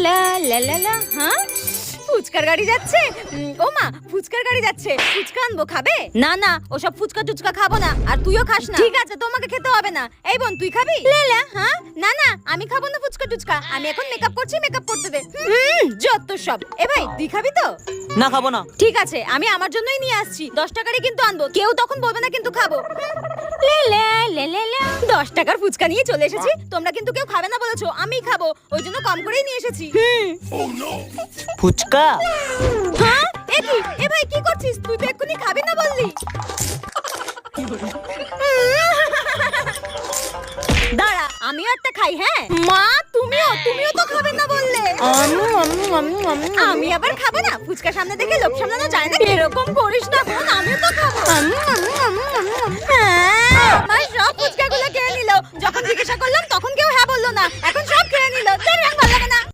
লা লা লা লা। হ্যাঁ, ফুচকার গাড়ি যাচ্ছে। ও মা, ফুচকার গাড়ি যাচ্ছে। ফুচকা আনবো, খাবে? না না, ওসব ফুচকা টুচকা খাবো না। আর তুইও খাস না। ঠিক আছে, তোমাকে খেতে হবে না। এই বোন, তুই খাবি? লেলা, হ্যাঁ? না না, আমি খাবো না ফুচকা টুচকা। আমি এখন মেকআপ করছি, মেকআপ করতে দে। যত সব। এ ভাই, তুই খাবি তো? না, খাবো না। ঠিক আছে, আমি আমার জন্যই নিয়ে আসছি। 10 টাকারই কিন্তু আনবো। কেউ তখন বলবে না কিন্তু খাবো। লেলা লে লে লে। 10 টাকার ফুচকা নিয়ে চলে এসেছি। তোমরা কিন্তু কেউ খাবে না বলেছো, আমিই খাবো। ওই জন্য কম করেই নিয়ে এসেছি। ফুচকা? হ্যাঁ, এ কি? এ ভাই, কি করছিস? তুই তো এক্ষুনি খাবি না বললি। দাঁড়া, আমিও একটা খাই। হ্যাঁ মা, তুমিও তো খাবে না বললে। আমি আবার খাবো না? ফুচকা সামনে দেখে লোভ সামলানো যায় না। এরকম করিস না বোন, আমিও তো খাবো। আমার সব ফুচকা